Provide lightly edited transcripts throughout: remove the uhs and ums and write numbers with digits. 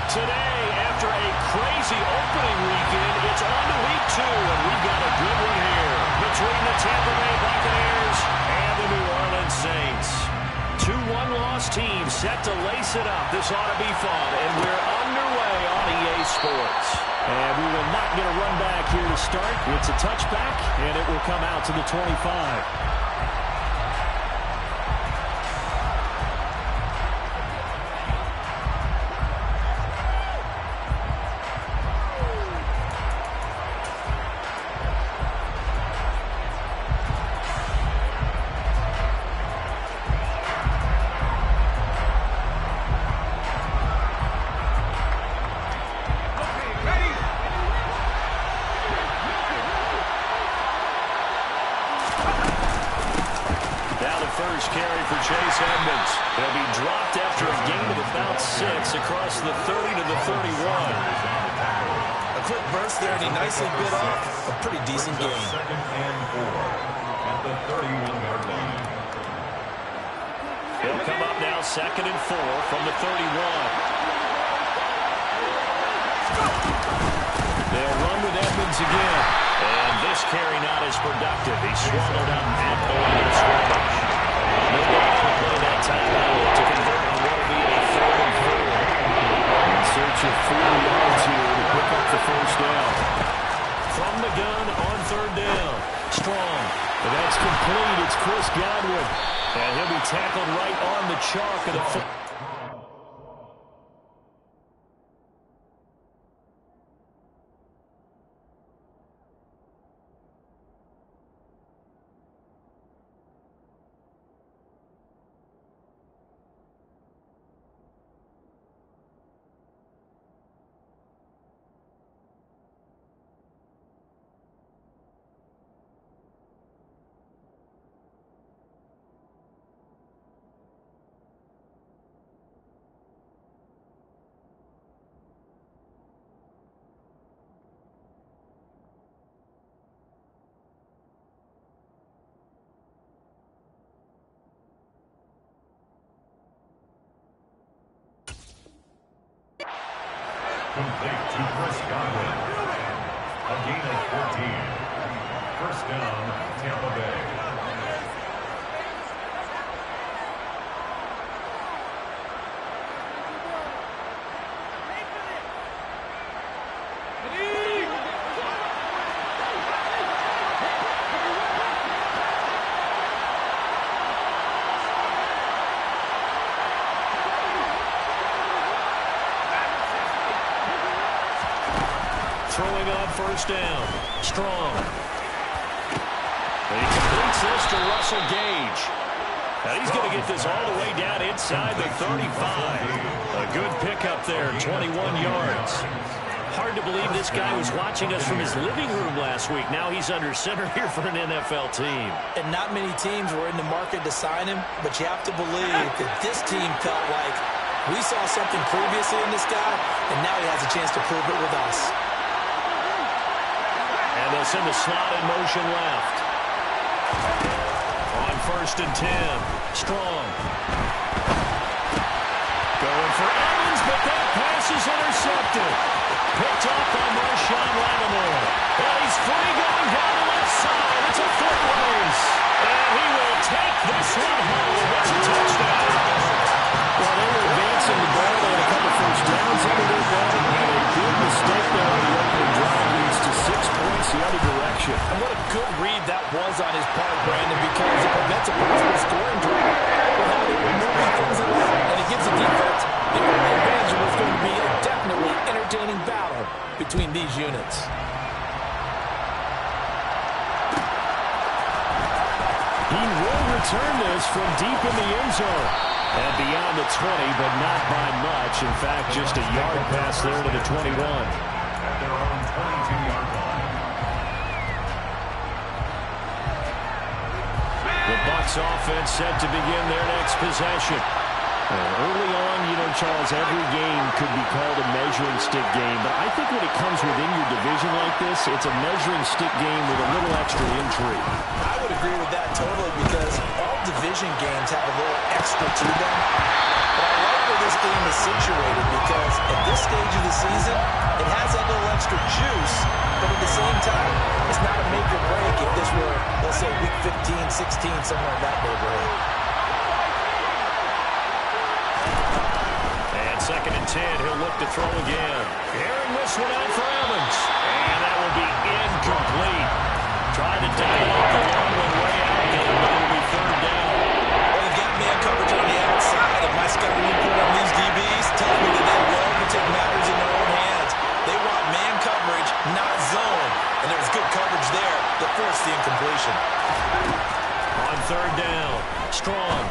Today, after a crazy opening weekend, it's on to week 2, and we've got a good one here between the Tampa Bay Buccaneers and the New Orleans Saints. 2 one-loss teams set to lace it up. This ought to be fun, and we're underway on EA Sports. And we will not get a run back here to start. It's a touchback, and it will come out to the 25. First carry for Chase Edmonds. He'll be dropped after a gain of about 6 across the 30 to the 31. A quick burst there, and he nicely bit off a pretty decent gain. 2nd and 4 at the 31-yard line. He'll come up now 2nd and 4 from the 31. They'll run with Edmonds again. And this carry not as productive. He swallowed up at the line of scrimmage. No doubt to play that timeout to convert on what will be a 3rd and 4. In search of 4 yards here to pick up the first down. From the gun on 3rd down. Strong. And that's complete. It's Chris Godwin. And he'll be tackled right on the chalk of the foot. Complete to Chris Godwin. A gain of 14. First down, Tampa Bay. Throwing on first down. Strong. And he completes this to Russell Gage. Now he's going to get this all the way down inside the 35. A good pickup there, 21 yards. Hard to believe this guy was watching us from his living room last week. Now he's under center here for an NFL team. And not many teams were in the market to sign him, but you have to believe that this team felt like we saw something previously in this guy, and now he has a chance to prove it with us. And they'll send the slot in motion left. On 1st and 10. Strong. Going for Evans, but that pass is intercepted. Picked off by Marshawn Lattimore. And he's free going down the left side. It's a foot race. And he will take this one home. It's a touchdown. Well, they were advancing the ball. They had a couple first downs under their belt. And a big mistake there on the opening drive leads to 6 points the other direction. And what a good read that was on his part, Brandon, because it prevents a possible scoring drive. Well, now they were moving things along, and it gives the defense the early advantage. It was going to be a definitely entertaining battle between these units. He will return this from deep in the end zone. And beyond the 20, but not by much. In fact, just a yard pass there to the 21. At their own 22-yard line. The Bucs offense set to begin their next possession. Early on, Charles, every game could be called a measuring stick game, but I think when it comes within your division like this, it's a measuring stick game with a little extra intrigue. I would agree with that totally, because all division games have a little extra to them. But I like where this game is situated, because at this stage 16, somewhere in that neighborhood. And 2nd and 10, he'll look to throw again. Airing this one out for Evans. And that will be incomplete. Trying to dial up the long one way out there, but it'll be 3rd down. Well, they've got man coverage on the outside, and my scouting report on these DBs tells me that they love to take matters in their own hands. They want man coverage, not zone. And there's good coverage there that forced the incompletion. On 3rd down, Strong.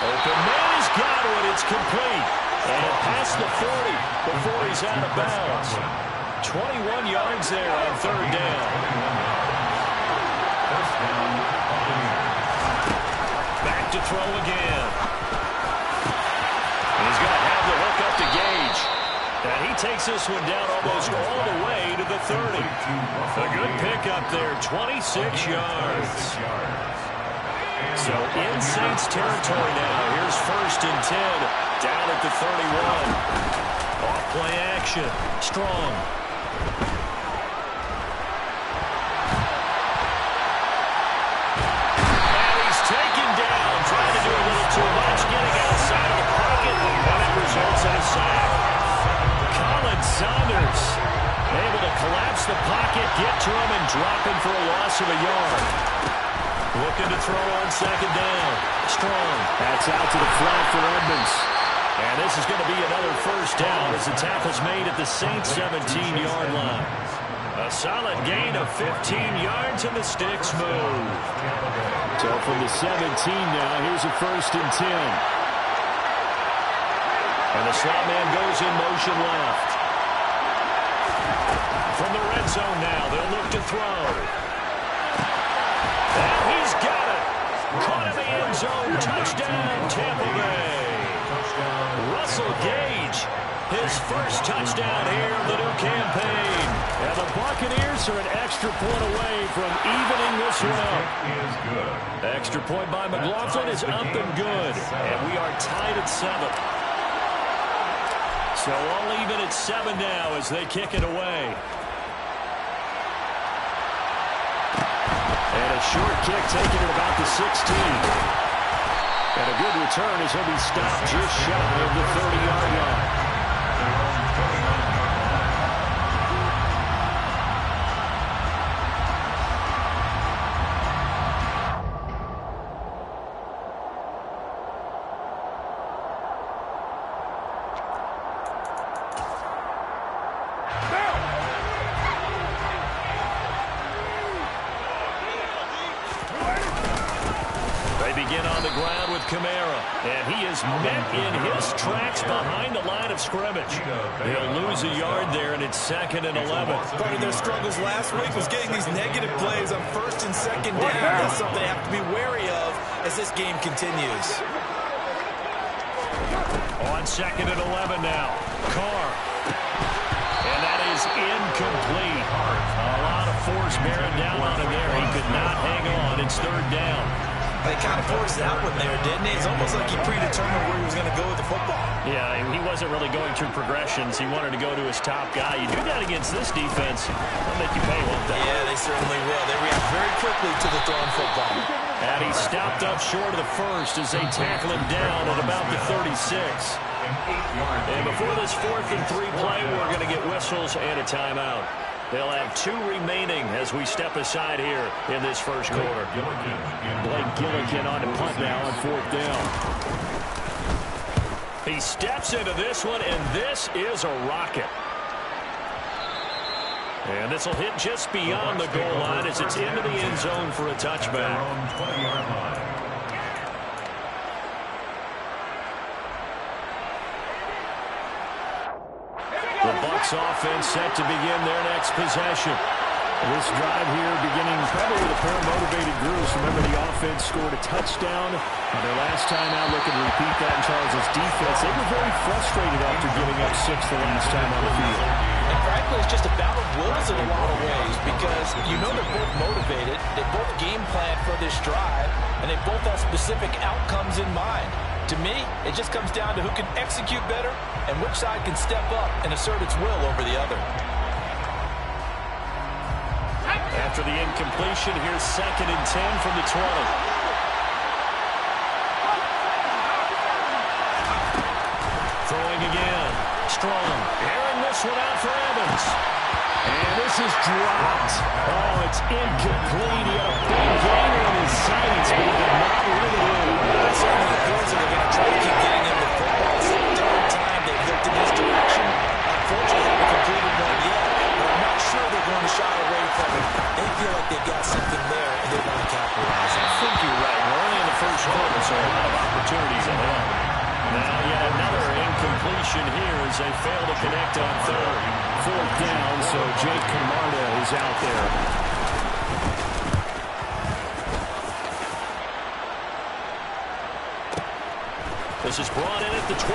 Open man, he's got it. It's complete. And past the 40 before he's out of bounds. 21 yards there on 3rd down. Back to throw again. And he's going to have the hook up to Gage. And he takes this one down almost all the way to the 30. A good pickup there, 26 yards. So in Saints territory now. Here's 1st and 10, down at the 31. Off play action, Strong. And he's taken down, trying to do a little too much, getting outside of the pocket, and it results in a sack. Colin Saunders able to collapse the pocket, get to him, and drop him for a loss of a yard. Looking to throw on 2nd down. Strong. That's out to the flat for Edmonds. And this is going to be another 1st down as the tackle's made at the Saints 17-yard line. A solid gain of 15 yards and the sticks move. So from the 17 now, here's a 1st and 10. And the slot man goes in motion left. From the red zone now, they'll look to throw. And he's got it. Caught in the end zone. Touchdown, Tampa Bay. Russell Gage, his 1st touchdown here of the new campaign. And the Buccaneers are an extra point away from evening this one up. Extra point by McLaughlin is up and good. And we are tied at 7. So all even at 7 now as they kick it away. And a short kick taken at about the 16. And a good return as he'll be stopped just shy of the 30-yard line. And he is met in his tracks behind the line of scrimmage. He'll lose a yard there, and it's 2nd and 11. Part of their struggles last week was getting these negative plays on 1st and 2nd down. That's something they have to be wary of as this game continues. On 2nd and 11 now. Carr. And that is incomplete. A lot of force bearing down on him there. He could not hang on. It's 3rd down. They kind of forced that one there, didn't he? It's almost like he predetermined where he was going to go with the football. Yeah, he wasn't really going through progressions. He wanted to go to his top guy. You do that against this defense, they'll make you pay, won't they? Yeah, they certainly will. They react very quickly to the thrown football. And he stopped up short of the 1st as they tackle him down at about the 36. And before this 4th and 3 play, we're going to get whistles and a timeout. They'll have 2 remaining as we step aside here in this 1st quarter. Blake Gillikin on the punt now on 4th down. He steps into this one, and this is a rocket. And this will hit just beyond the goal line as it's into the end zone for a touchback. The Bucs offense set to begin their next possession. This drive here beginning probably with a pair of motivated groups. Remember, the offense scored a touchdown on their last time out. Looking to repeat that in Charles' defense. They were very frustrated after giving up 6 the last time on the field. And frankly, it's just a battle of wills in a lot of ways because you know they're both motivated. They both game plan for this drive, and they both have specific outcomes in mind. To me, it just comes down to who can execute better and which side can step up and assert its will over the other. After the incompletion, here's 2nd and 10 from the 20. Throwing again. Strong. Airing this one out for Evans. And this is dropped. Oh, it's incomplete. He had a big gainer in his sights, but he did not ring it in. It certainly appears that they're going to try to keep getting him the football. It's the 3rd time they've looked in his direction. Unfortunately, haven't completed one yet, but I'm not sure they're going to shy away from it. They feel like they've got something there, and they want to capitalize on it. I think you're right. We're only in the first quarter, so a lot of opportunities ahead. Now yet another incompletion here as they fail to connect on 3rd. 4th down, so Jake Camarda is out there. This is brought in at the 21.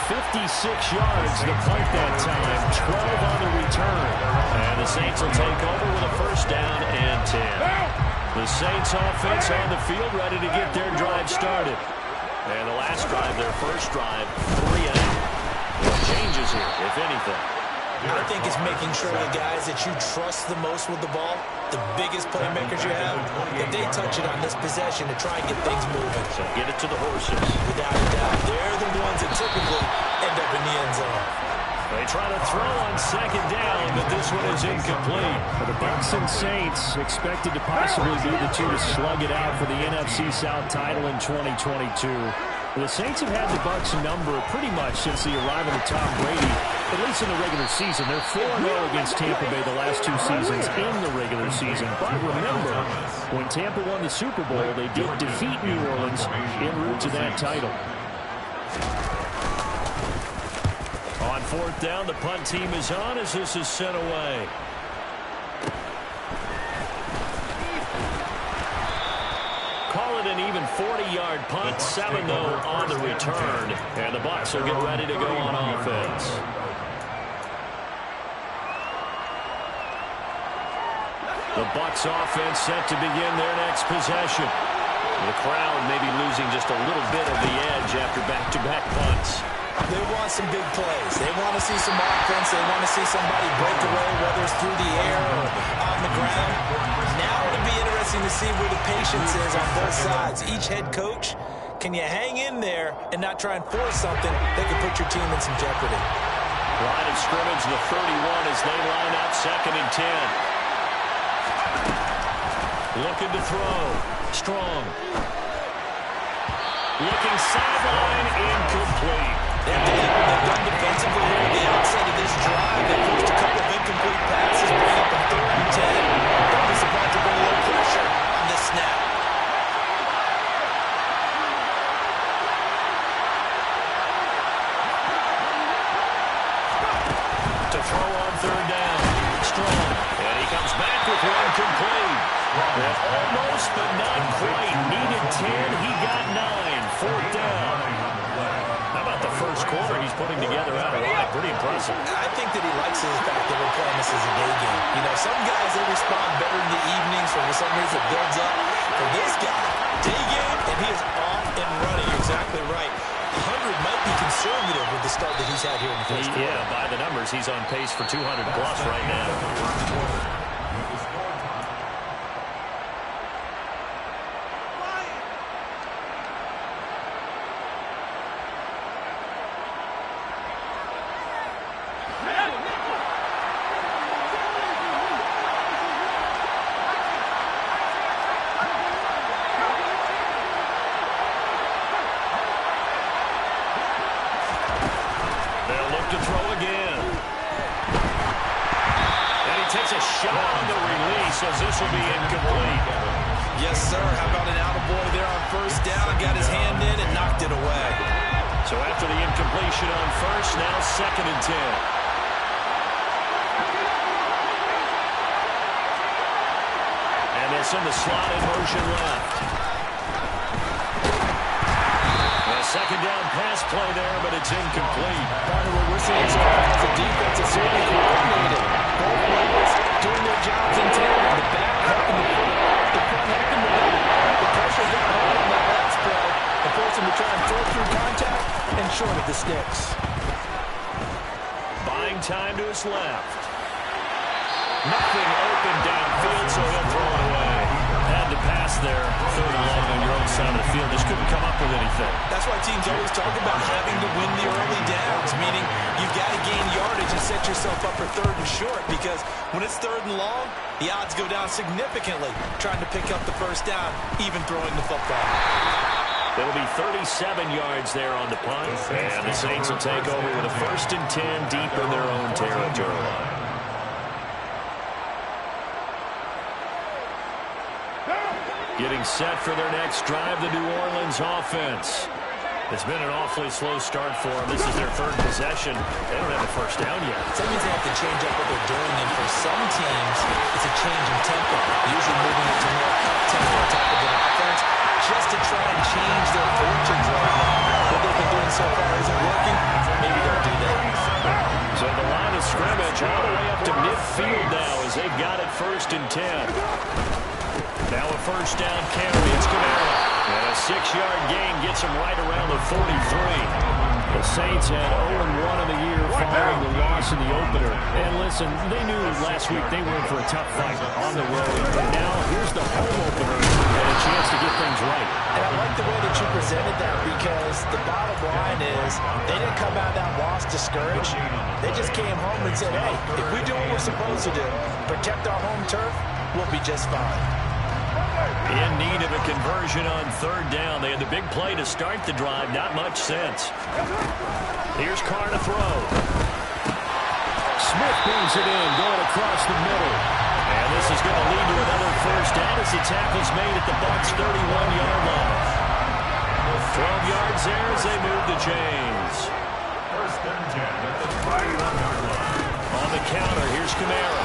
56 yards to punt that time. 12 on the return. And the Saints will take over with a 1st down and 10. The Saints offense on the field ready to get their drive started. And the last drive, their first drive, 3 and out. What changes here, if anything? I think it's making sure the guys that you trust the most with the ball, the biggest playmakers you have, that they touch it on this possession to try and get things moving. So get it to the horses. Without a doubt, they're the ones that typically end up in the end zone. They try to throw on 2nd down, but this one is incomplete. The Bucs and Saints expected to possibly be the two to slug it out for the NFC South title in 2022. The Saints have had the Bucs number pretty much since the arrival of Tom Brady, at least in the regular season. They're 4-0 against Tampa Bay the last 2 seasons in the regular season. But remember, when Tampa won the Super Bowl, they did defeat New Orleans en route to that title. On 4th down, the punt team is on as this is sent away. Call it an even 40-yard punt, 7 though on the return. And the Bucs will get ready to go on offense. The Bucs offense set to begin their next possession. The crowd may be losing just a little bit of the edge after back-to-back punts. They want some big plays. They want to see some offense. They want to see somebody break away, whether it's through the air or on the ground. Now it'll be interesting to see where the patience is on both sides. Each head coach, can you hang in there and not try and force something that could put your team in some jeopardy? Line of scrimmage, the 31 as they line up 2nd and 10. Looking to throw. Strong. Looking sideline, incomplete. They've done defensively here at the outset of this drive. They forced a couple of incomplete passes, bring up a 3rd and 10. Don't be surprised to bring a little pressure on this snap. To throw on 3rd down. Strong. And he comes back with one complete. And almost, but not quite. Needed 10. He got 9. 4th down. How about the first quarter he's putting together out of line? Pretty impressive. I think that he likes the fact that we're playing this as a day game. You know, some guys, they respond better in the evenings, for some reason it builds up. For this guy, day game, and he is off and running. You're exactly right. 100 might be conservative with the start that he's had here in the first quarter. Yeah, by the numbers, he's on pace for 200 plus right now. To throw again. And he takes a shot on the release as this will be incomplete. Yes, sir. How about an attaboy there on 1st down? Got his hand in and knocked it away. So after the incompletion on 1st, now 2nd and 10. And they'll send the slot in motion left. Second down pass play there, but it's incomplete. Partner, what we're seeing so far is the defense is certainly coordinated. Both players doing their jobs in tandem. The back helping the front, the front helping the back. The pressure got hard on that last play and forced him to try and throw through contact and short of the sticks. Buying time to his left. Nothing open downfield, so he'll throw it away. Had to pass there, third and long on your own side of the field. Just couldn't come up with anything. That's why teams always talk about having to win the early downs, meaning you've got to gain yardage and set yourself up for third and short, because when it's third and long, the odds go down significantly trying to pick up the first down, even throwing the football. It'll be 37 yards there on the punt, and the Saints will take over with a 1st and 10 deep in their own territory. Getting set for their next drive, the New Orleans offense. It's been an awfully slow start for them. This is their 3rd possession. They don't have a first down yet. That means they have to change up what they're doing, and for some teams, it's a change in tempo, usually moving it to more up-tempo type of an offense, just to try and change their fortunes right now. What they've been doing so far isn't working. Maybe they'll do that. So the line of scrimmage all the way up to midfield now as they've got it 1st and 10. Now a first down carry. It's Camara. And a 6-yard gain gets him right around the 43. The Saints had 0-1 in the year following the loss in the opener. And listen, they knew last week they were in for a tough fight on the road. But now here's the home opener and a chance to get things right. And I like the way that you presented that, because the bottom line is they didn't come out of that loss discouraged. They just came home and said, hey, if we do what we're supposed to do, protect our home turf, we'll be just fine. In need of a conversion on 3rd down. They had the big play to start the drive. Not much sense. Here's Carr to throw. Smith brings it in, going across the middle. And this is going to lead to another first down as the tackle's made at the Bucs' 31-yard line. 12 yards there as they move the chains. 1st and 10 at the 31-yard line. On the counter, here's Camara.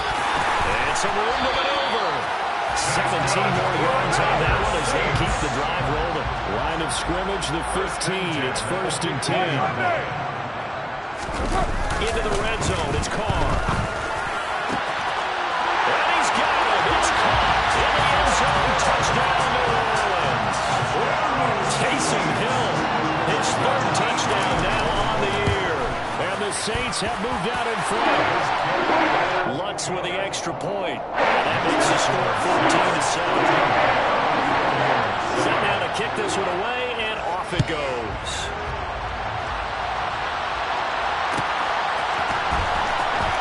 And some room to maneuver. 17 more yards on that one as they keep the drive rolling. Line of scrimmage, the 15. It's 1st and 10. Into the red zone, it's Carr. And he's got it. It's caught in the end zone. Touchdown, New Orleans. Taysom Hill, his 3rd touchdown now on the year. And the Saints have moved out in front. Lutz with the extra point. And that makes the score 14-7. Set now to kick this one away, and off it goes.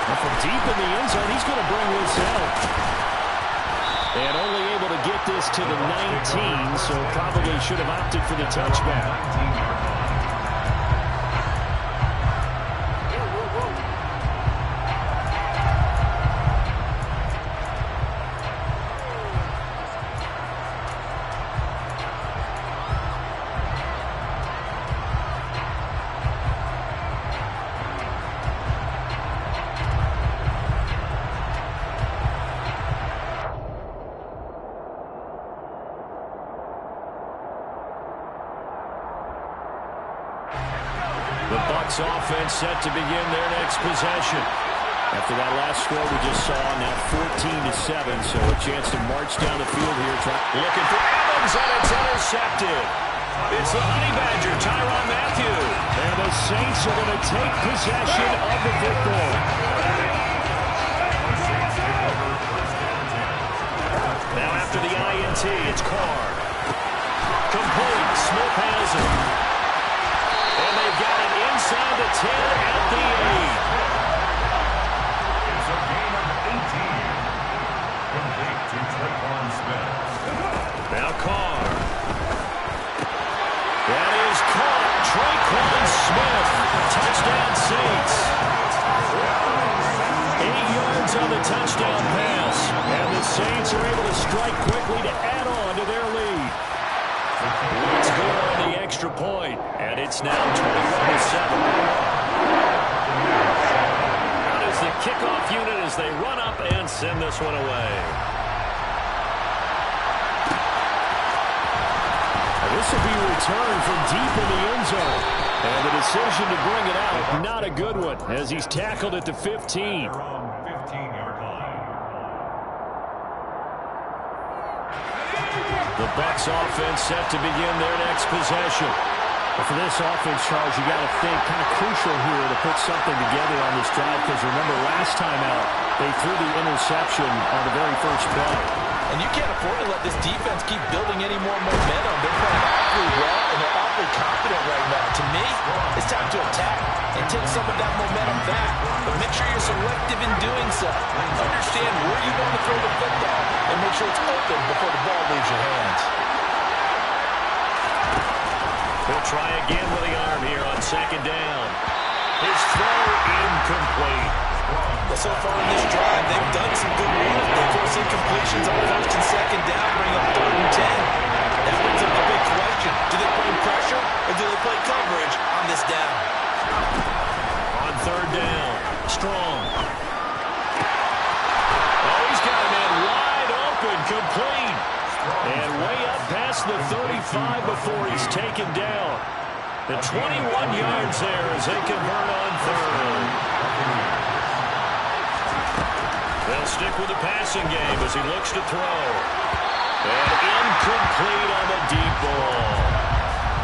And from deep in the end zone, he's going to bring this out. And only able to get this to the 19, so probably should have opted for the touchback. The Bucs offense set to begin their next possession. After that last score we just saw, now 14-7, so a chance to march down the field here. Looking for Evans, and it's intercepted. It's the Honey Badger, Tyrann Mathieu. And the Saints are going to take possession of the football. Now after the INT, it's Carr. Complete. Smith has it. And they've got it inside the 10 at the 8. It's a gain of 18. Complete to Tyrann Smith. Now Carr. That is caught. Tyrann Smith. Touchdown Saints. 8 yards on the touchdown pass. And the Saints are able to strike quickly to add on to their lead. Let's go on the extra point, and it's now 21-7. Out is the kickoff unit as they run up and send this one away. This will be returned from deep in the end zone. And the decision to bring it out, not a good one, as he's tackled at the 15. Their own 15-yard line. The Bucs offense set to begin their next possession. Well, for this offense, Charles, you got to think kind of crucial here to put something together on this drive, because remember last time out, they threw the interception on the very first play. And you can't afford to let this defense keep building any more momentum. They're playing awfully well, and they're awfully confident right now. To me, it's time to attack and take some of that momentum back. But make sure you're selective in doing so. Understand where you want to throw the football, and make sure it's open before the ball leaves your hands. He'll try again with the arm here on second down. His throw incomplete. Well, so far in this drive, they've done some good work. They force incompletions on first and second down, bring up 3rd and 10. That brings up the big question. Do they play pressure or do they play coverage on this down? On 3rd down, Strong. Oh, he's got a man wide open, complete. And way up past the 35 before he's taken down. The 21 yards there as they convert on 3rd. They'll stick with the passing game as he looks to throw. And incomplete on the deep ball.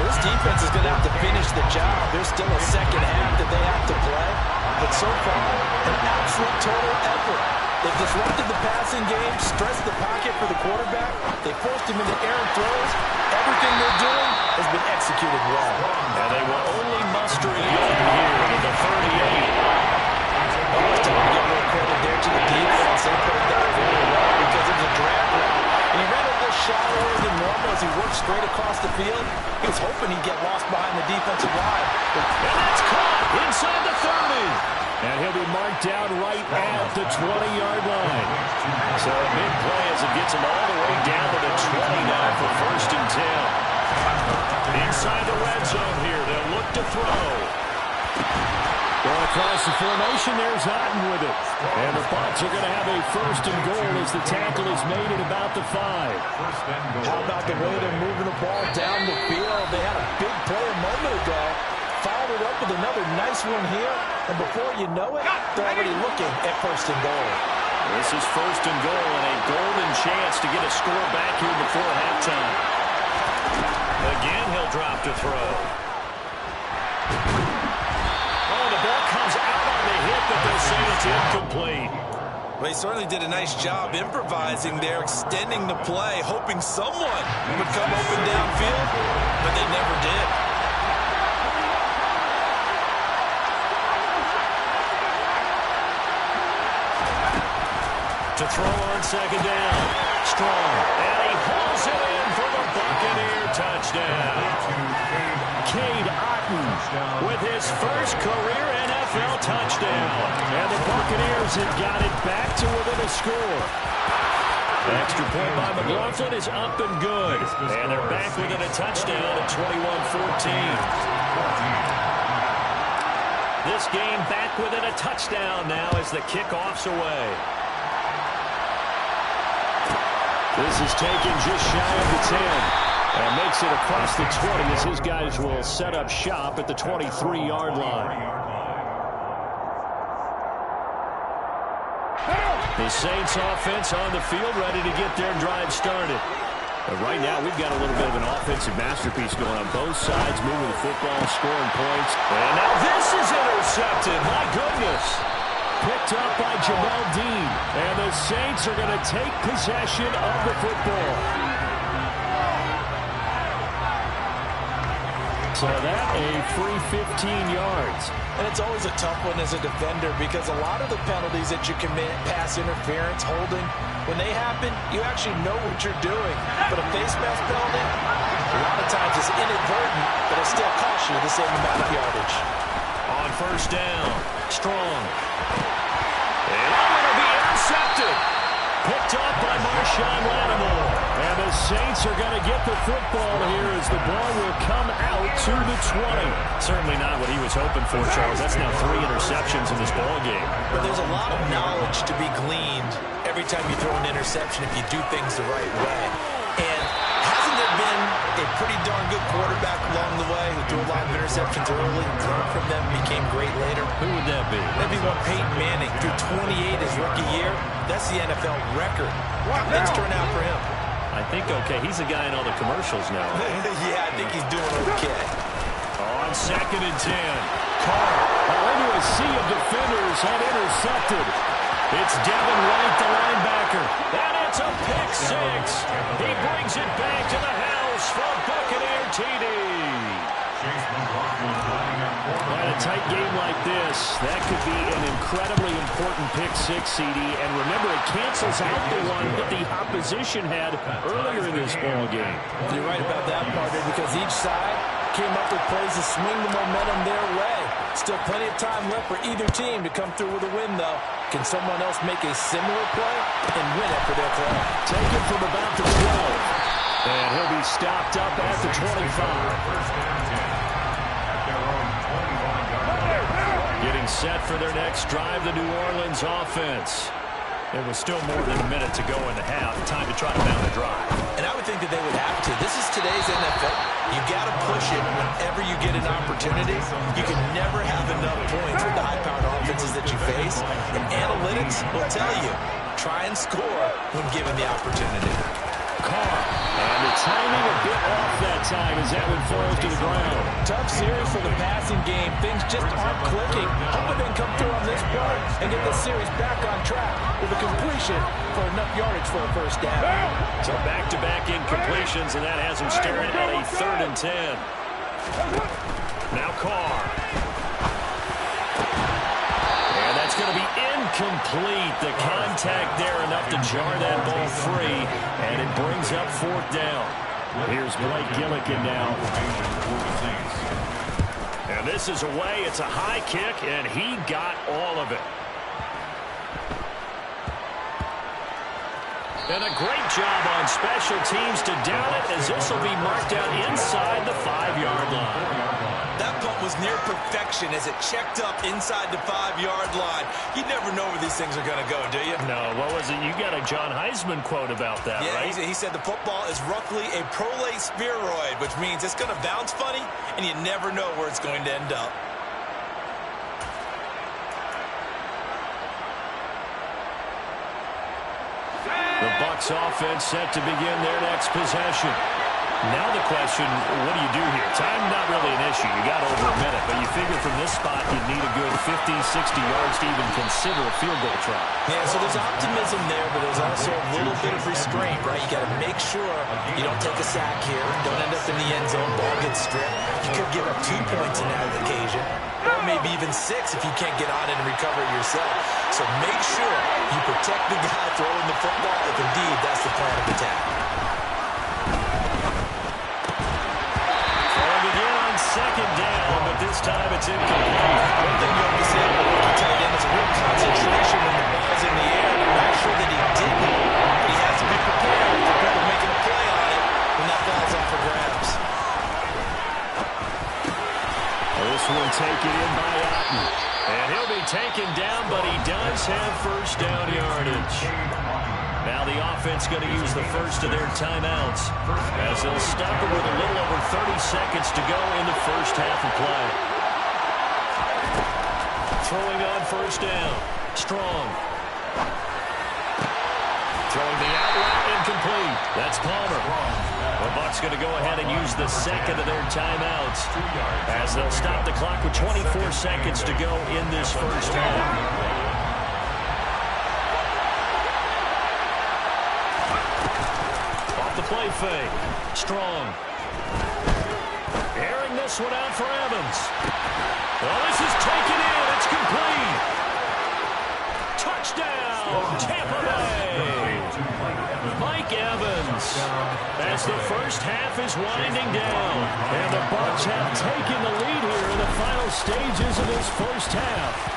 Well, this defense is going to have to finish the job. There's still a second half that they have to play. But so far, an absolute total effort. They've disrupted the passing game, stressed the pocket for the quarterback. They forced him into errant throws. Everything they're doing has been executed well. And they will only muster a yard here in the 38. Almost time to give a little credit there to the defense. They put it down very well because it was a drag route. And he ran a little shallower than normal as he worked straight across the field. He was hoping he'd get lost behind the defensive line. And that's caught inside the 30. And he'll be marked down right at the 20-yard line. So a big play as it gets him all the way down to the 20 now for 1st and 10. Inside the red zone here, they'll look to throw. Going across the formation, there's Otten with it. And the Bucs are going to have a 1st and goal as the tackle is made at about the 5. How about the way they're moving the ball down the field? They had a big play a moment ago. Followed it up with another nice one here. And before you know it, they're already looking at 1st and goal. This is 1st and goal and a golden chance to get a score back here before halftime. Again, he'll drop to throw. Oh, the ball comes out on the hit, but they'll say it's incomplete. Well, he certainly did a nice job improvising there, extending the play, hoping someone would come open downfield, but they never did. To throw on second down. Strong. And he hauls it in for the Buccaneer touchdown. Cade Otten with his first career NFL touchdown. And the Buccaneers have got it back to within a score. Extra point by McLaughlin is up and good. And they're back within a touchdown at 21-14. This game back within a touchdown now as the kickoff's away. This is taken just shy of the 10 and makes it across the 20 as his guys will set up shop at the 23-yard line. The Saints offense on the field ready to get their drive started. But right now we've got a little bit of an offensive masterpiece going on both sides, moving the football, scoring points. And now this is intercepted. My goodness. Picked up by Jamel Dean. And the Saints are going to take possession of the football. So that a free 15 yards. And it's always a tough one as a defender because a lot of the penalties that you commit, pass interference, holding, when they happen, you actually know what you're doing. But a face mask penalty, a lot of times it's inadvertent, but it still costs you the same amount of yardage. On 1st down, Strong. And going to be intercepted. Picked up by Marshawn Lattimore. And the Saints are going to get the football here as the ball will come out to the 20. Certainly not what he was hoping for, Charles. That's now 3 interceptions in this ball game. But there's a lot of knowledge to be gleaned every time you throw an interception if you do things the right way. And hasn't there been a pretty darn good quarterback along the way who threw a lot of interceptions early, learned from them, became great later? Who would that be? Maybe one Peyton Manning threw 28 his rookie year. That's the NFL record. How things turn out for him? I think, okay, he's the guy in all the commercials now. Yeah, I think he's doing okay. on 2nd and 10. Carr into a sea of defenders and intercepted. It's Devin White, the linebacker. And it's a pick six. He brings it back to the house for Buccaneer TD. In a tight game like this, that could be an incredibly important pick six, CD. And remember, it cancels out the one that the opposition had earlier in this ball game. You're right about that, partner, because each side came up with plays to swing the momentum their way. Still plenty of time left for either team to come through with a win, though. Can someone else make a similar play and win it for their club? Take it from about the 12. And he'll be stopped up at the 25. Getting set for their next drive, the New Orleans offense. There was still more than a minute to go in the half. Time to try to mount a drive. And I would think that they would have to. This is today's NFL. You got to push it whenever you get an opportunity. You can never have enough points with the high-powered offenses that you face. And analytics will tell you, try and score when given the opportunity. Carr. And the timing a bit off that time as that one falls to the ground. Tough series for the passing game. Things just aren't clicking. Hoping they can come through on this play and get the series back on track with a completion for enough yardage for a first down. So back-to-back incompletions, and that has him staring at a 3rd and 10. Now Carr. And that's going to be incomplete. The contact there enough to jar that ball free, and it brings up 4th down. Here's Blake Gillikin now. And this is away. It's a high kick, and he got all of it. And a great job on special teams to down it, as this will be marked out inside the 5-yard line. That punt was near perfection as it checked up inside the 5-yard line. You never know where these things are going to go, do you? No, what was it? You got a John Heisman quote about that, right? Yeah, he said the football is roughly a prolate spheroid, which means it's going to bounce funny, and you never know where it's going to end up. The Bucs offense set to begin their next possession. Now the question, what do you do here? Time not really an issue. You got over a minute, but you figure from this spot you'd need a good 50, 60 yards to even consider a field goal try. Yeah, so there's optimism there, but there's also a little bit of restraint, right? You got to make sure you don't take a sack here, don't end up in the end zone, ball gets stripped. You could give up 2 points in that occasion, or maybe even 6 if you can't get on it and recover it yourself. So make sure you protect the guy throwing the football if indeed that's the plan of attack. Second down, but this time it's incomplete. One thing you always say about rookie tight end is a real concentration when the ball's in the air. I'm not sure that he didn't, but he has to be prepared for people making a play on it when that ball's up for grabs. This one taken in by Otten. And he'll be taken down, but he does have first down yardage. Now the offense going to use the first of their timeouts as they'll stop it with a little over 30 seconds to go in the first half of play. Throwing on first down. Strong. Throwing the out route incomplete. That's Palmer. The Bucs going to go ahead and use the second of their timeouts as they'll stop the clock with 24 seconds to go in this first half. Play fake. Strong. Airing this one out for Evans. Well, this is taken in. It's complete. Touchdown, Tampa Bay. Mike Evans. As the first half is winding down. And the Bucs have taken the lead here in the final stages of this first half.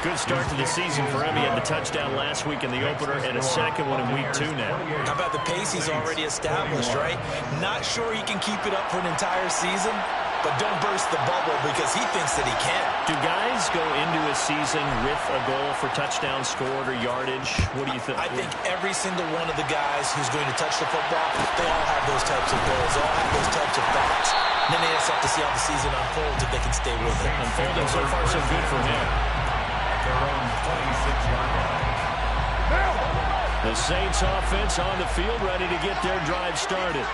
Good start to the season for him. He had the touchdown last week in the opener and a second one in week 2 now. How about the pace he's already established, right? Not sure he can keep it up for an entire season, but don't burst the bubble because he thinks that he can. Do guys go into a season with a goal for touchdowns scored or yardage? What do you think? I think every single one of the guys who's going to touch the football, they all have those types of goals. They all have those types of thoughts. And then they just have to see how the season unfolds if they can stay with it. Unfolding so far so good for him. Their own 26-yard line. The Saints offense on the field ready to get their drive started.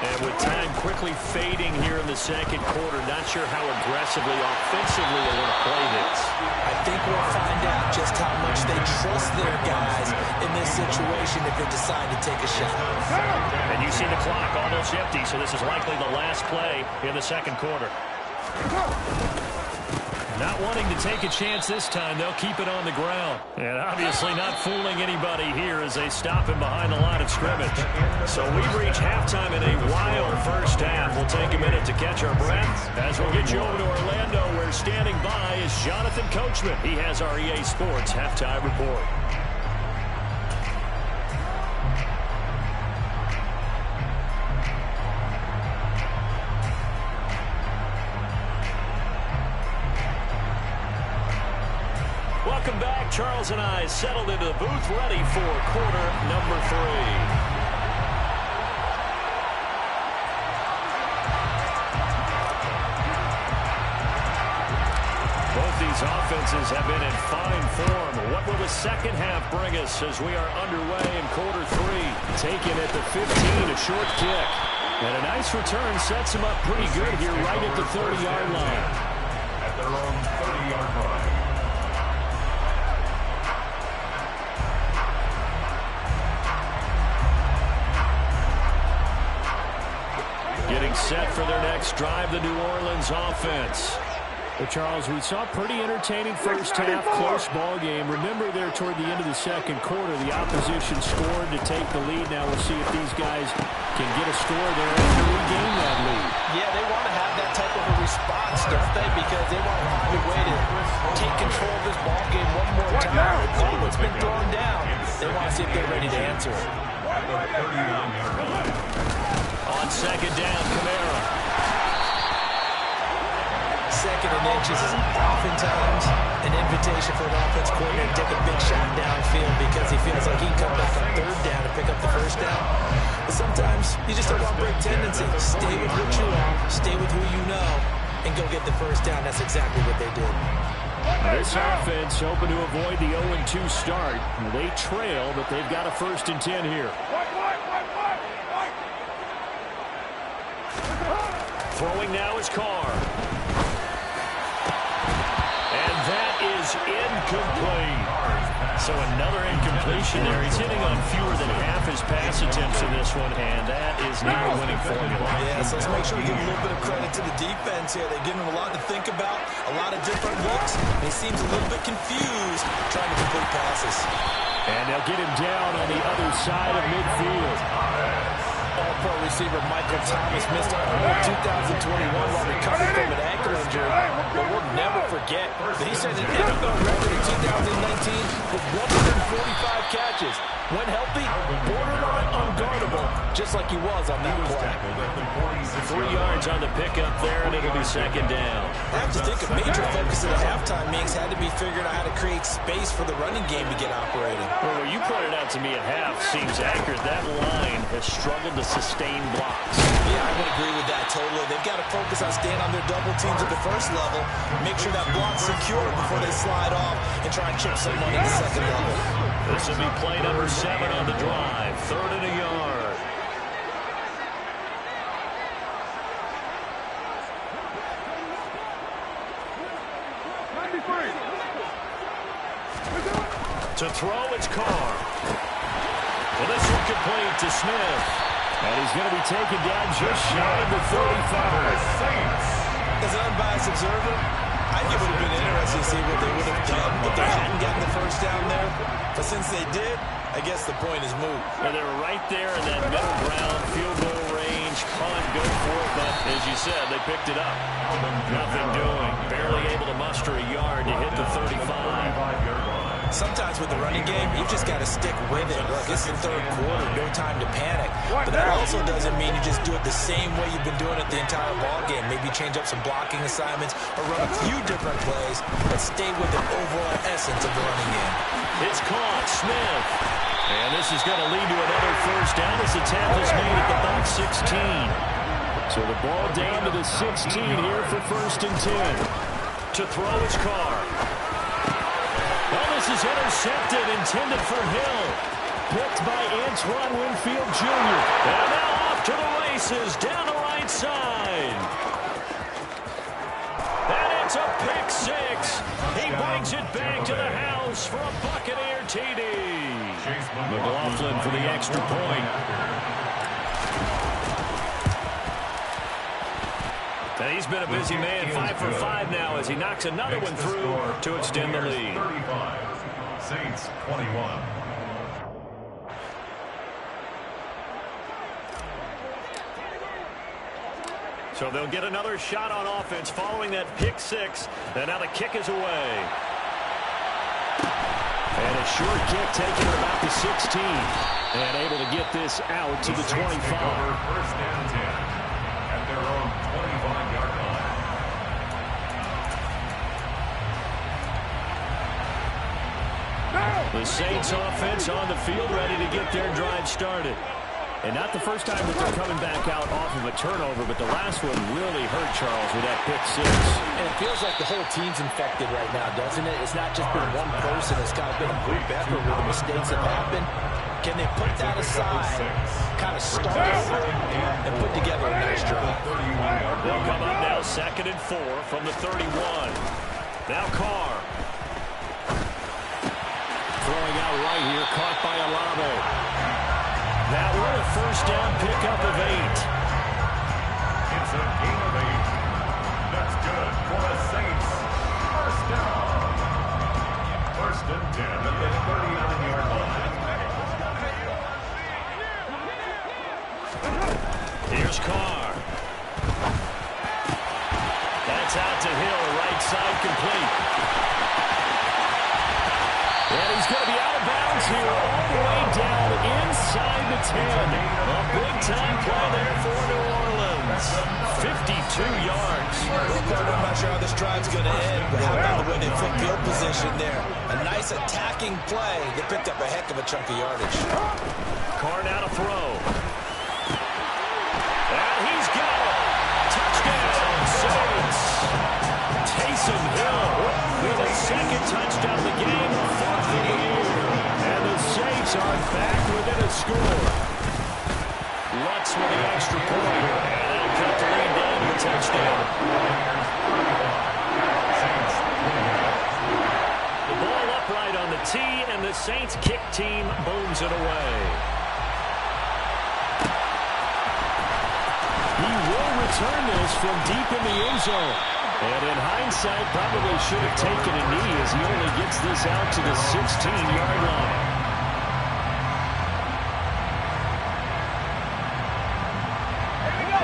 And with time quickly fading here in the second quarter, not sure how aggressively, offensively they want to play this. I think we'll find out just how much they trust their guys in this situation if they decide to take a shot. And you see the clock almost empty, so this is likely the last play in the second quarter. Not wanting to take a chance this time, they'll keep it on the ground. And obviously not fooling anybody here as they stop him behind the line of scrimmage. So we've reached halftime in a wild first half. We'll take a minute to catch our breath as we'll get you over to Orlando, where standing by is Jonathan Coachman. He has our EA Sports halftime report. Welcome back. Charles and I settled into the booth, ready for quarter number 3. Both these offenses have been in fine form. What will the second half bring us as we are underway in quarter 3? Taken at the 15, a short kick. And a nice return sets him up pretty good here right at the 30-yard line. At their own 30-yard line. Getting set for their next drive, the New Orleans offense. Well, Charles, we saw a pretty entertaining first half, close ball game. Remember there toward the end of the second quarter, the opposition scored to take the lead. Now we'll see if these guys can get a score there and regain that lead. Yeah, they want to have that type of a response, don't they? Because they want to find a way to take control of this ball game one more time. All that's been thrown down, they want to see if they're ready to answer it. On second down, Kamara. Second and inches is oftentimes an invitation for an offense coordinator to take a big shot downfield because he feels like he can come back on third down and pick up the first down. But sometimes you just don't want to break tendency. Stay with what you are, stay with who you know, and go get the first down. That's exactly what they did. This offense hoping to avoid the 0-2 start. They trail, but they've got a 1st and 10 here. Throwing now is Carr. And that is incomplete. So another incompletion there. He's hitting on fewer than half his pass attempts in this one, and that is not a winning formula. Yeah, so let's make sure we give a little bit of credit to the defense here. They're giving him a lot to think about, a lot of different looks, and he seems a little bit confused trying to complete passes. And they'll get him down on the other side of midfield. All-pro receiver Michael Thomas missed all of 2021 while recovering from an ankle injury. But we'll never forget that he set an NFL record in 2019 with 145 catches. When healthy, borderline unguardable, just like he was on that play. 3 yards on the pickup there, and it'll be second down. I have to think a major focus of the halftime mix had to be figuring out how to create space for the running game to get operating. Well, what you pointed out to me at half seems accurate. That line has struggled to sustain blocks. Yeah, I would agree with that totally. They've got to focus on staying on their double teams at the first level, make sure that block's secure before they slide off and try and chip someone at the second level. This will be play number 7 on the drive. 3rd and a yard. To throw, it's Carr. Well, this one complete to Smith. And he's going to be taken down just shy of the 35. As an unbiased observer, I think it would have been interesting to see what they would have done if they hadn't gotten the first down there. But since they did, I guess the point is moot. Well, they were right there in that middle ground, field goal range, punt, go for it. But as you said, they picked it up. Nothing doing. Barely able to muster a yard to hit the 35. Sometimes with the running game, you've just got to stick with it. Look, it's the third quarter, no time to panic. But that also doesn't mean you just do it the same way you've been doing it the entire ball game. Maybe change up some blocking assignments or run a few different plays, but stay with the overall essence of the running game. It's caught, Smith. And this is going to lead to another first down. This attempt is made at the back 16. So the ball down to the 16 here for 1st and 10. To throw, it's Carr. Well, this is intercepted, intended for Hill. Picked by Antoine Winfield Jr. And now off off to the races down the right side. And it's a pick six. He brings it back to the house for a Buccaneer TD. McLaughlin for the extra point. And he's been a busy man, 5 for 5 now as he knocks another one through to extend the lead. 35, Saints 21. So they'll get another shot on offense following that pick six. And now the kick is away. And a short kick taken at about the 16. And able to get this out to the 25. First and 10 at their own 25-yard line. The Saints offense on the field ready to get their drive started. And not the first time that they're coming back out off of a turnover, but the last one really hurt Charles with that pick six. And it feels like the whole team's infected right now, doesn't it? It's not just been one person. It's kind of been a group effort where the mistakes have happened. Can they put that aside, kind of start over, and put together a nice drive? They'll come up now 2nd and 4 from the 31. Now Carr. Throwing out right here, caught by Olave. That one a first down pickup of 8. It's a gain of 8. That's good for the Saints. First down. First and 10 at the 39-yard line. Here's Carr. That's out to Hill, right side complete. And he's going to be out of bounds here, all the way down inside the 10. A big-time play there for New Orleans. 52 yards. I'm not sure how this drive's going to end, but how about the way they flip field position there? A nice attacking play. They picked up a heck of a chunk of yardage. Carr now to throw. And he's got it. Touchdown, Saints. Taysom Hill with a second touchdown of the game, 4th of the year. And the Saints are back within a score. Lutz with the extra point. And that'll cut the lead down to a touchdown. The ball upright on the tee, and the Saints kick team booms it away. He will return this from deep in the end zone. And in hindsight, probably should have taken a knee as he only gets this out to the 16-yard line.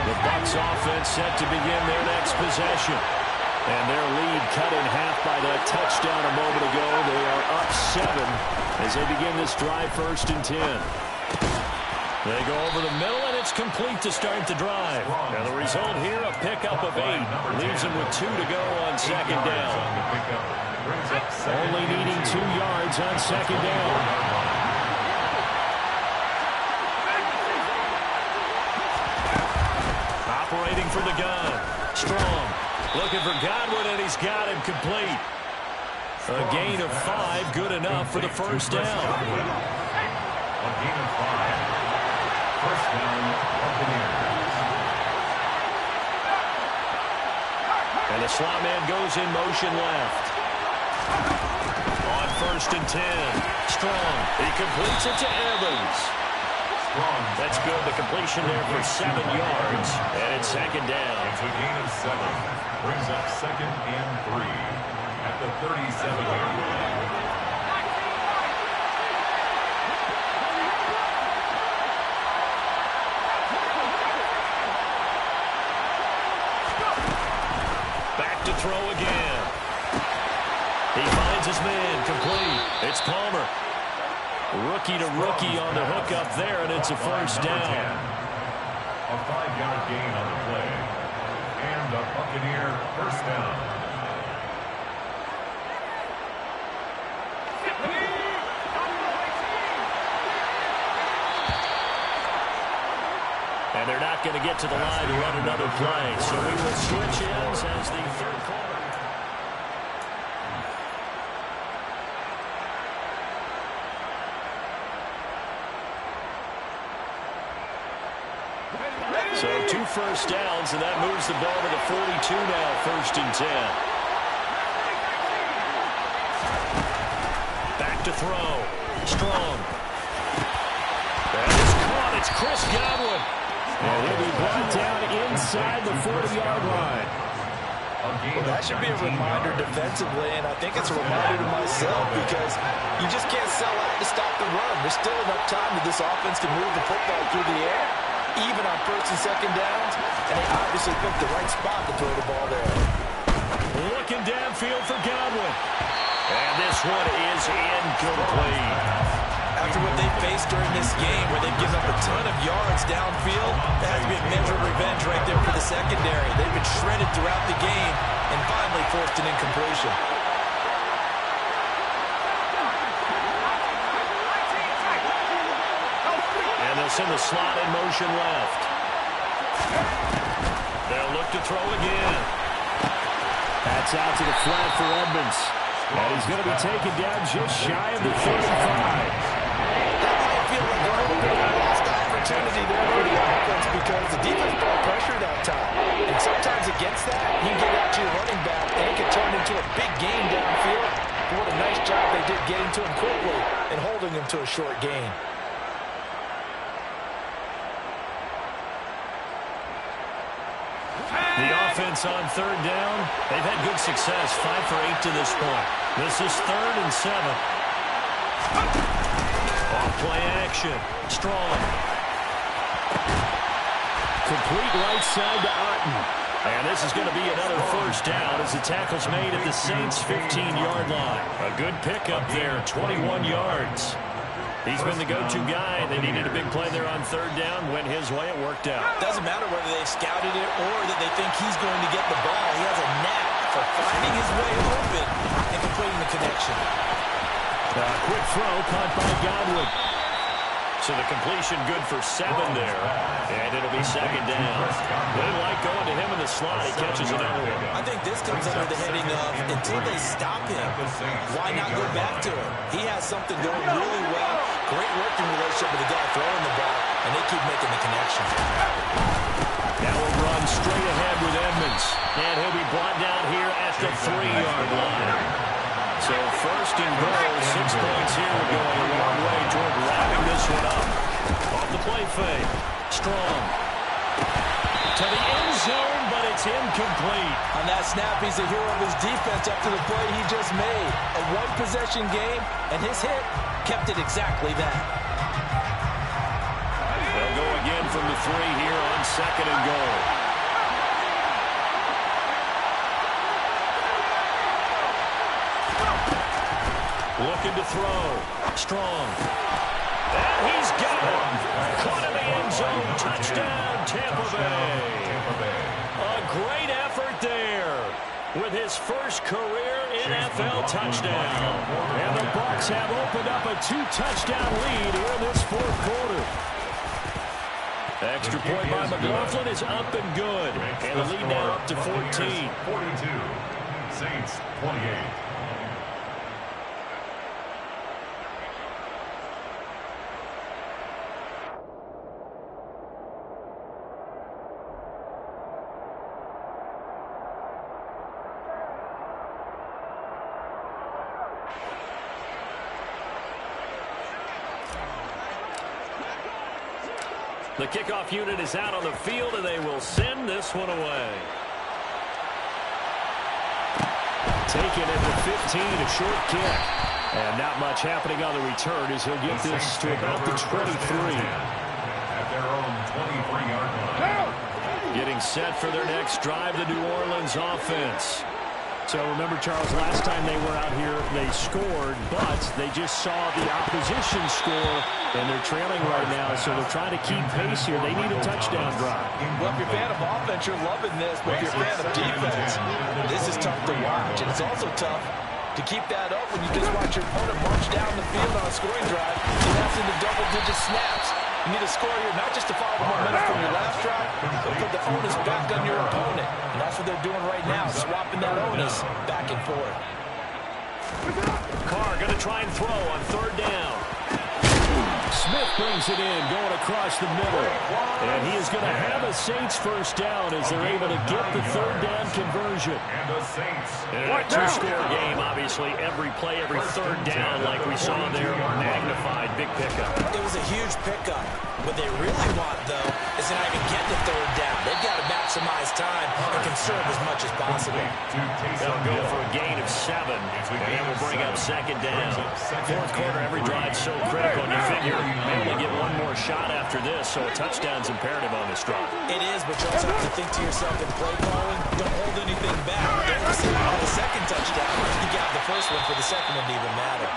The Bucs offense set to begin their next possession. And their lead cut in half by that touchdown a moment ago. They are up 7 as they begin this drive, 1st and 10. They go over the middle, and it's complete to start the drive. And the result here, a pickup of 8. Leaves them with 2 to go on 2nd down. Only needing 2 yards on 2nd down. Operating from the gun. Strong. Looking for Godwin, and he's got him complete. A gain of 5, good enough for the first down. A gain of 5. First down, Buccaneers. And the slot man goes in motion left. On 1st and 10. Strong. He completes it to Evans. Strong. That's good. The completion there for 7 yards. And it's 2nd down. It's a gain of 7. Brings up 2nd and 3 at the 37-yard line. To throw again. He finds his man complete. It's Palmer. Rookie to rookie on the hook up there, and it's a first down. A 5-yard gain on the play. And a Buccaneer first down. And they're not going to get to the line to run another play. So we will switch ends as the 3rd quarter. So 2 first downs, and that moves the ball to the 42 now, 1st and 10. Back to throw. Strong. That is caught. It's Chris Godwin. And he'll be brought down inside the 40-yard line. Well, that should be a reminder defensively, and I think it's a reminder to myself because you just can't sell out to stop the run. There's still enough time that this offense can move the football through the air, even on 1st and 2nd downs, and they obviously picked the right spot to throw the ball there. Looking downfield for Godwin. And this one is incomplete. After what they faced during this game where they've given up a ton of yards downfield, that has to be a measure of revenge right there for the secondary. They've been shredded throughout the game and finally forced an incompletion. And they'll send the slot in motion left. They'll look to throw again. That's out to the flat for Edmonds. And he's going to be taken down just shy of the 35. Feel like a little bit of a lost opportunity there for the offense because the defense brought pressure that time. And sometimes against that, you can get out to your running back, and it can turn into a big game downfield. But what a nice job they did getting to him quickly and holding him to a short gain. The offense on 3rd down, they've had good success, 5 for 8 to this point. This is 3rd and 7. Off-play action. Strong. Complete right side to Otten. And this is going to be another 1st down as the tackle's made at the Saints' 15-yard line. A good pickup there, 21 yards. He's been the go-to guy. They needed a big play there on 3rd down. Went his way. It worked out. Doesn't matter whether they scouted it or that they think he's going to get the ball. He has a knack for finding his way open and completing the connection. Quick throw caught by Godwin. So the completion good for 7 there. And it'll be 2nd down. They like going to him in the slot. He catches another one. I think this comes under the heading of until they stop him, why not go back to him? He has something going really well. Great working relationship with the guy throwing the ball, and they keep making the connection. Now we'll run straight ahead with Edmonds. And he'll be brought down here at the 3-yard line. So 1st and goal, 6 points here. We're going a long way toward wrapping this one up. Off the play fake. Strong. To the end zone, but it's incomplete. On that snap, he's the hero of his defense after the play he just made. A one-possession game, and his hit kept it exactly that. They'll go again from the 3 here on 2nd and goal. Looking to throw. Strong. And he's got it. Caught in the end zone. Touchdown, Tampa Bay. A great effort there with his first career NFL touchdown. And the Bucs have opened up a 2-touchdown lead here in this 4th quarter. Extra point by McLaughlin is up and good. And the lead now up to 14. 42. Saints 28. The kickoff unit is out on the field, and they will send this one away. Taken at the 15, a short kick. And not much happening on the return as he'll get this to about the 23. At their own 23-yard line. Getting set for their next drive, the New Orleans offense. So remember, Charles, last time they were out here, they scored, but they just saw the opposition score, and they're trailing right now, so they're trying to keep pace here. They need a touchdown drive. Well, if you're a fan of offense, you're loving this, but if you're a fan of defense, this is tough to watch, and it's also tough to keep that up when you just watch your opponent march down the field on a scoring drive. You're passing the double-digit snaps. You need to score here, not just to follow the momentum from your last drive, but put the onus back on your opponent. And that's what they're doing right now, swapping that onus back and forth. Carr going to try and throw on 3rd down. Smith brings it in, going across the middle. And he is going to have a Saints first down as they're able to get the third down conversion. And the Saints. In a two-score game, obviously, every play, every third down, like we saw there, magnified. Big pickup. It was a huge pickup. What they really want, though, is to not even get the third down. They've got to maximize time and conserve as much as possible. They'll go for a gain of 7, and then we'll bring up second down. Fourth quarter, every drive so critical, and you figure they only get one more shot after this, so a touchdown's imperative on this drive. It is, but you also have to think to yourself in play calling, don't hold anything back. Don't listen to the second touchdown. You got the first one for the second one to even matter.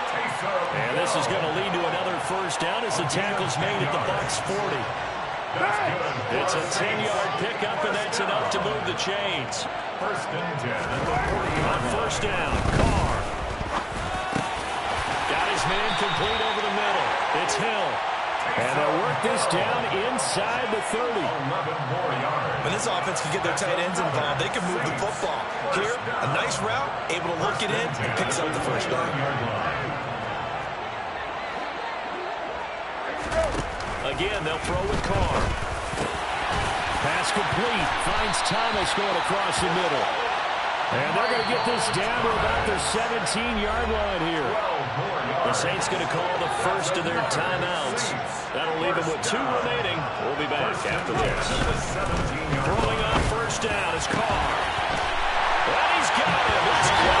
And this is going to lead to another first down as the tackle's made at the Bucs 40. It's a 10-yard pickup, and that's enough to move the chains. First and 10 at the 40. On first down, Carr. Got his man complete over the middle. It's Hill. And they'll work this down inside the 30. 11 more yards. When this offense can get their tight ends involved, they can move the football. Here, a nice route, able to look it in, and picks up the first down. Again, they'll throw with Carr. Pass complete. Finds Thomas going across the middle. And they're going to get this down to about the 17-yard line here. The Saints going to call the first of their timeouts. That'll leave them with 2 remaining. We'll be back after this. Throwing on first down is Carr. And he's got him. Let's go.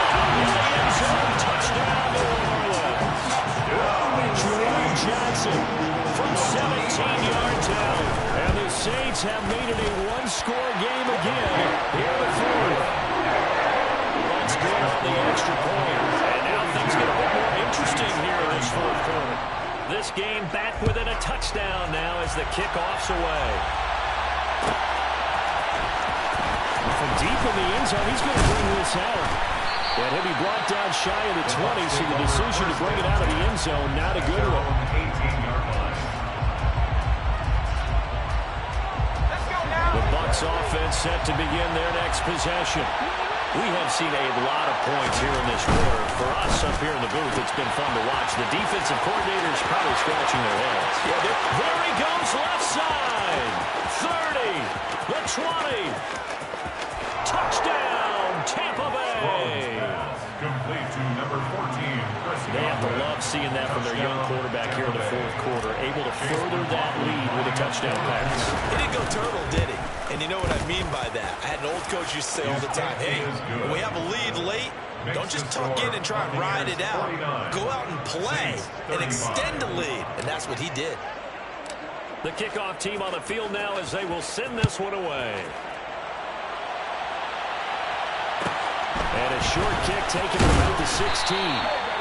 End zone touchdown, New Orleans. Jerome Johnson from 17 yards out. And the Saints have made it a one-score game again here in the fourth. Let's go on the extra point. And now things get a bit more interesting here in this fourth quarter. This game back within a touchdown now as the kickoff's away. From deep in the end zone, he's going to bring this out. And he'll be brought down shy of the 20, so the decision to bring it out of the end zone, not a good one. 18-yard line. The Bucs offense set to begin their next possession. We have seen a lot of points here in this quarter. For us up here in the booth, it's been fun to watch. The defensive coordinators probably scratching their heads. Yeah, there he goes, left side. 30, the 20. Touchdown, Tampa Bay. Complete to number 14. They have to love seeing that from their young quarterback here in the fourth quarter, able to further that lead with a touchdown pass. He didn't go turtle, did he? And you know what I mean by that. I had an old coach used to say all the time, hey, when we have a lead late, don't just tuck in and try and ride it out. Go out and play and extend the lead. And that's what he did. The kickoff team on the field now as they will send this one away. And a short kick taken about the 16.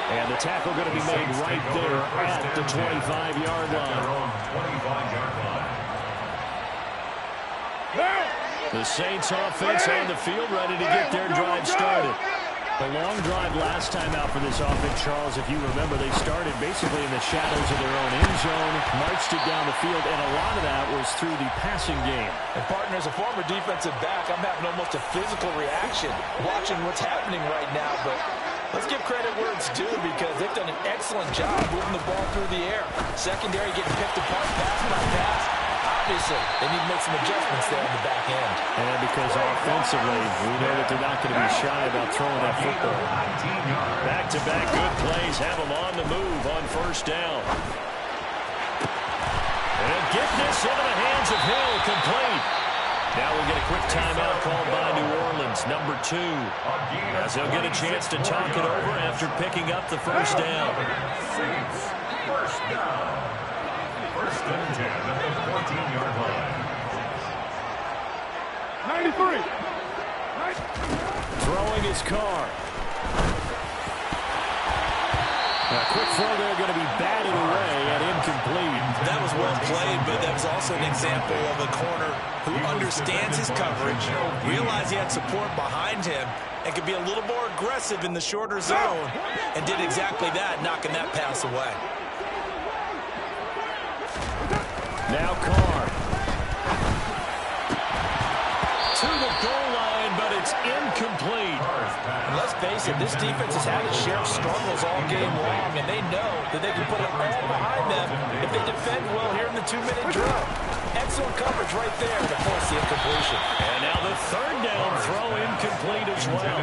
And the tackle going to be made right there at the 25-yard line. 25-yard line. The Saints offense on the field ready to get their drive started. The long drive last time out for this offense, Charles, if you remember, they started basically in the shadows of their own end zone, marched it down the field, and a lot of that was through the passing game. And partner, as a former defensive back, I'm having almost a physical reaction watching what's happening right now. But let's give credit where it's due because they've done an excellent job moving the ball through the air. Secondary getting picked apart pass by pass. Obviously, they need to make some adjustments there on the back end. And because offensively, we know that they're not going to be shy about throwing that football. Back-to-back good plays have them on the move on first down. And get this into the hands of Hill, complete. Now we'll get a quick timeout called by New Orleans, number 2. As they'll get a chance to talk it over after picking up the first down. First down. First and 10 at the 14-yard line. 93. Throwing his Carr. A quick throw there going to be batted away and incomplete. That was well played, but that was also an example of a corner who understands his coverage, realized he had support behind him, and could be a little more aggressive in the shorter zone, and did exactly that, knocking that pass away. Now Carr. To the goal line, but it's incomplete. And let's face it, this defense has had its share of struggles all game long, and they know that they can put it all behind them if they defend well here in the 2-minute drill. Excellent coverage right there to force the incompletion. And now the third down throw incomplete as well.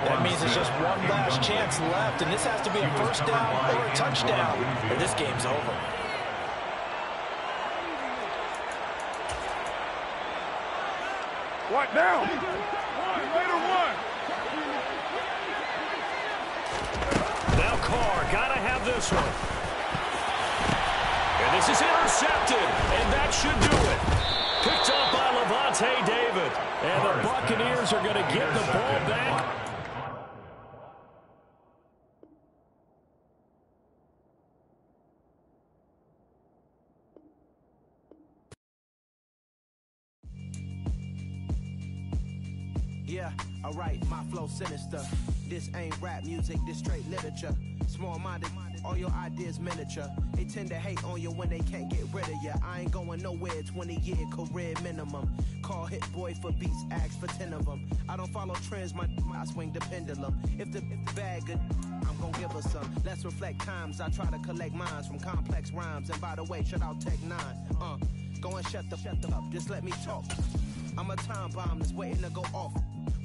That means there's just one last chance left, and this has to be a first down or a touchdown, or this game's over. What now? Later one. Now Carr, gotta have this one. And this is intercepted, and that should do it. Picked up by Levante David. And the Buccaneers are going to get the ball back. Yeah, alright, my flow sinister. This ain't rap music, this straight literature. Small-minded, all your ideas miniature. They tend to hate on you when they can't get rid of you. I ain't going nowhere, 20-year career minimum. Call Hit Boy for beats, ask for 10 of them. I don't follow trends, I swing the pendulum. If the bag good, I'm gonna give her some. Let's reflect times, I try to collect minds from complex rhymes. And by the way, shout out Tech 9. Go and shut the up, just let me talk. I'm a time bomb that's waiting to go off.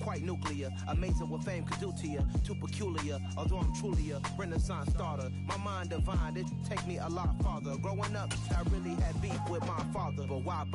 Quite nuclear, amazing what fame could do to you. Too peculiar, although I'm truly a Renaissance starter. My mind divine, it take me a lot farther. Growing up, I really had beef with my father, but why bother?